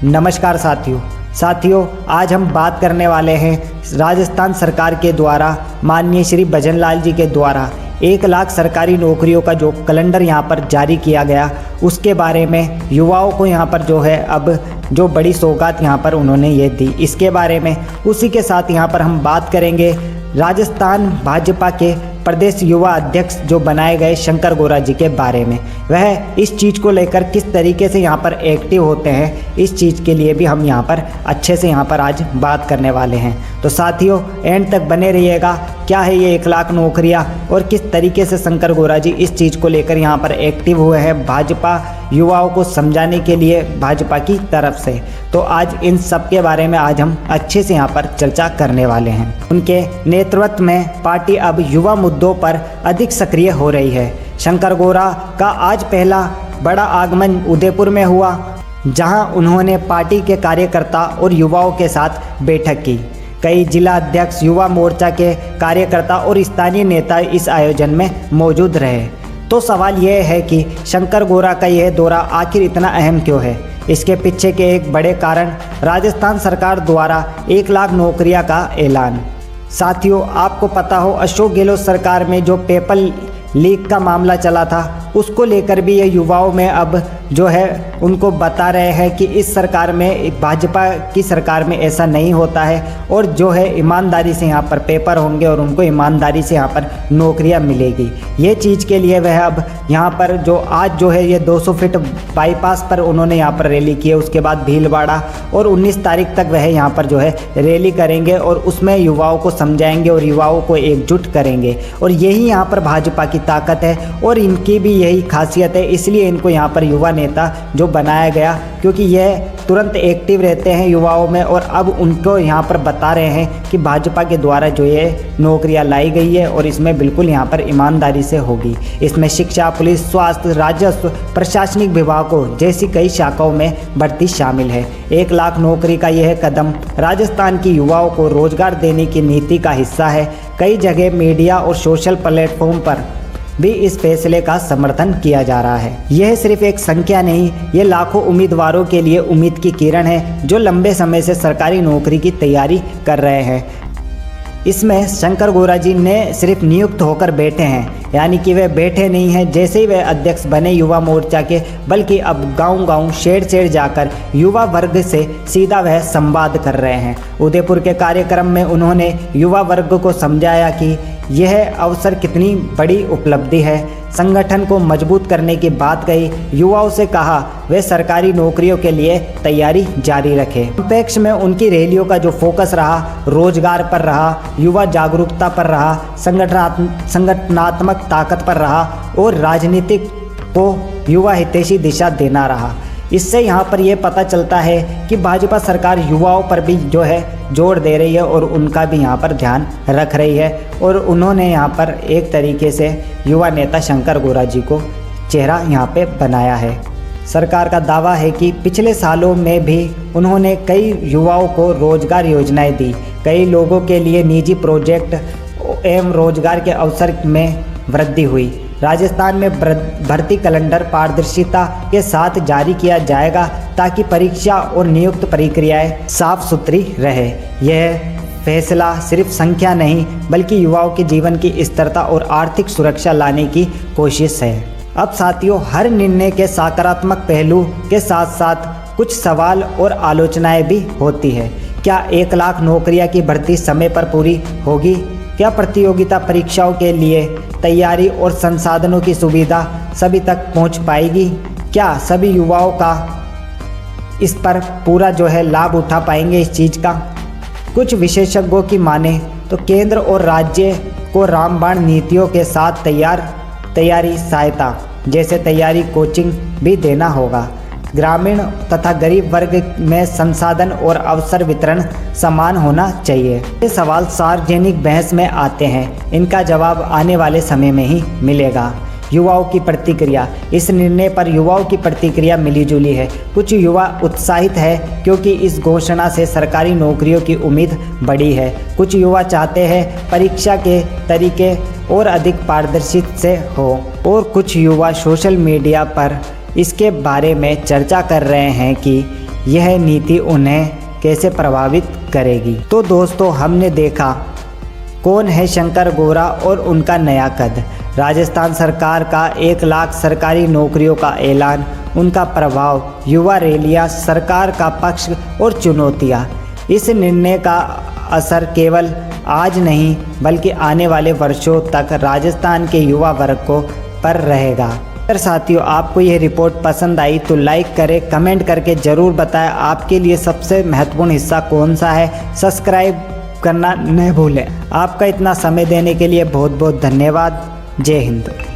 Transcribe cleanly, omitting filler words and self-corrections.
नमस्कार साथियों, आज हम बात करने वाले हैं राजस्थान सरकार के द्वारा माननीय श्री भजन लाल जी के द्वारा 1 लाख सरकारी नौकरियों का जो कैलेंडर यहाँ पर जारी किया गया उसके बारे में। युवाओं को यहाँ पर जो है अब जो बड़ी सौगात यहाँ पर उन्होंने ये दी, इसके बारे में। उसी के साथ यहाँ पर हम बात करेंगे राजस्थान भाजपा के प्रदेश युवा अध्यक्ष जो बनाए गए शंकर गौरा जी के बारे में। वह इस चीज़ को लेकर किस तरीके से यहाँ पर एक्टिव होते हैं, इस चीज़ के लिए भी हम यहाँ पर अच्छे से यहाँ पर आज बात करने वाले हैं। तो साथियों, एंड तक बने रहिएगा। क्या है ये 1 लाख नौकरियाँ और किस तरीके से शंकर गौरा जी इस चीज़ को लेकर यहाँ पर एक्टिव हुए हैं भाजपा युवाओं को समझाने के लिए भाजपा की तरफ से। तो आज इन सब के बारे में आज हम अच्छे से यहाँ पर चर्चा करने वाले हैं। उनके नेतृत्व में पार्टी अब युवा मुद्दों पर अधिक सक्रिय हो रही है। शंकर गौरा का आज पहला बड़ा आगमन उदयपुर में हुआ, जहां उन्होंने पार्टी के कार्यकर्ता और युवाओं के साथ बैठक की। कई जिला अध्यक्ष, युवा मोर्चा के कार्यकर्ता और स्थानीय नेता इस आयोजन में मौजूद रहे। तो सवाल यह है कि शंकर गौरा का यह दौरा आखिर इतना अहम क्यों है? इसके पीछे के एक बड़े कारण राजस्थान सरकार द्वारा 1 लाख नौकरियां का ऐलान। साथियों, आपको पता हो अशोक गहलोत सरकार में जो पेपर लीक का मामला चला था, उसको लेकर भी ये युवाओं में अब जो है उनको बता रहे हैं कि इस सरकार में, भाजपा की सरकार में ऐसा नहीं होता है और जो है ईमानदारी से यहाँ पर पेपर होंगे और उनको ईमानदारी से यहाँ पर नौकरियाँ मिलेगी। ये चीज़ के लिए वह अब यहाँ पर जो आज जो है ये 200 फीट बाईपास पर उन्होंने यहाँ पर रैली की है। उसके बाद भीलवाड़ा और 19 तारीख तक वह यहाँ पर जो है रैली करेंगे और उसमें युवाओं को समझाएंगे और युवाओं को एकजुट करेंगे। और यही यहाँ पर भाजपा की ताकत है और इनकी भी यही खासियत है, इसलिए इनको यहाँ पर युवा नेता जो बनाया गया, क्योंकि यह तुरंत एक्टिव रहते हैं युवाओं में। और अब उनको यहाँ पर बता रहे हैं कि भाजपा के द्वारा जो ये नौकरियाँ लाई गई है और इसमें बिल्कुल यहाँ पर ईमानदारी से होगी। इसमें शिक्षा, पुलिस, स्वास्थ्य, राजस्व, प्रशासनिक विभागों जैसी कई शाखाओं में भर्ती शामिल है। 1 लाख नौकरी का यह कदम राजस्थान की युवाओं को रोजगार देने की नीति का हिस्सा है। कई जगह मीडिया और सोशल प्लेटफॉर्म पर भी इस फैसले का समर्थन किया जा रहा है। यह सिर्फ एक संख्या नहीं, ये लाखों उम्मीदवारों के लिए उम्मीद की किरण है जो लंबे समय से सरकारी नौकरी की तैयारी कर रहे हैं। इसमें शंकर गौरा जी ने सिर्फ नियुक्त होकर बैठे हैं, यानी कि वे बैठे नहीं हैं जैसे ही वे अध्यक्ष बने युवा मोर्चा के, बल्कि अब गांव-गांव, शहर-शहर जाकर युवा वर्ग से सीधा वह संवाद कर रहे हैं। उदयपुर के कार्यक्रम में उन्होंने युवा वर्ग को समझाया कि यह अवसर कितनी बड़ी उपलब्धि है। संगठन को मजबूत करने की बात कही। युवाओं से कहा वे सरकारी नौकरियों के लिए तैयारी जारी रखें। अपेक्ष में उनकी रैलियों का जो फोकस रहा, रोजगार पर रहा, युवा जागरूकता पर रहा, संगठनात्मक ताकत पर रहा और राजनीतिक को युवा हितैषी दिशा देना रहा। इससे यहाँ पर यह पता चलता है कि भाजपा सरकार युवाओं पर भी जो है जोर दे रही है और उनका भी यहाँ पर ध्यान रख रही है। और उन्होंने यहाँ पर एक तरीके से युवा नेता शंकर गौरा जी को चेहरा यहाँ पे बनाया है। सरकार का दावा है कि पिछले सालों में भी उन्होंने कई युवाओं को रोजगार योजनाएं दी। कई लोगों के लिए निजी प्रोजेक्ट एवं रोजगार के अवसर में वृद्धि हुई। राजस्थान में भर्ती कैलेंडर पारदर्शिता के साथ जारी किया जाएगा ताकि परीक्षा और नियुक्ति प्रक्रियाएं साफ सुथरी रहे। यह फैसला सिर्फ संख्या नहीं बल्कि युवाओं के जीवन की स्थिरता और आर्थिक सुरक्षा लाने की कोशिश है। अब साथियों, हर निर्णय के सकारात्मक पहलू के साथ साथ कुछ सवाल और आलोचनाएं भी होती है। क्या 1 लाख नौकरियां की भर्ती समय पर पूरी होगी? क्या प्रतियोगिता परीक्षाओं के लिए तैयारी और संसाधनों की सुविधा सभी तक पहुंच पाएगी? क्या सभी युवाओं का इस पर पूरा जो है लाभ उठा पाएंगे इस चीज़ का? कुछ विशेषज्ञों की माने तो केंद्र और राज्य को रामबाण नीतियों के साथ तैयारी सहायता जैसे तैयारी कोचिंग भी देना होगा। ग्रामीण तथा गरीब वर्ग में संसाधन और अवसर वितरण समान होना चाहिए। ये सवाल सार्वजनिक बहस में आते हैं, इनका जवाब आने वाले समय में ही मिलेगा। युवाओं की प्रतिक्रिया। इस निर्णय पर युवाओं की प्रतिक्रिया मिलीजुली है। कुछ युवा उत्साहित है क्योंकि इस घोषणा से सरकारी नौकरियों की उम्मीद बढ़ी है। कुछ युवा चाहते हैं परीक्षा के तरीके और अधिक पारदर्शी से हो और कुछ युवा सोशल मीडिया पर इसके बारे में चर्चा कर रहे हैं कि यह नीति उन्हें कैसे प्रभावित करेगी। तो दोस्तों, हमने देखा कौन है शंकर गौरा और उनका नया कद, राजस्थान सरकार का 1 लाख सरकारी नौकरियों का ऐलान, उनका प्रभाव, युवा रैलियां, सरकार का पक्ष और चुनौतियां। इस निर्णय का असर केवल आज नहीं बल्कि आने वाले वर्षों तक राजस्थान के युवा वर्ग को पर रहेगा। अगर साथियों आपको यह रिपोर्ट पसंद आई तो लाइक करें, कमेंट करके ज़रूर बताएं आपके लिए सबसे महत्वपूर्ण हिस्सा कौन सा है। सब्सक्राइब करना न भूलें। आपका इतना समय देने के लिए बहुत बहुत धन्यवाद। जय हिंद।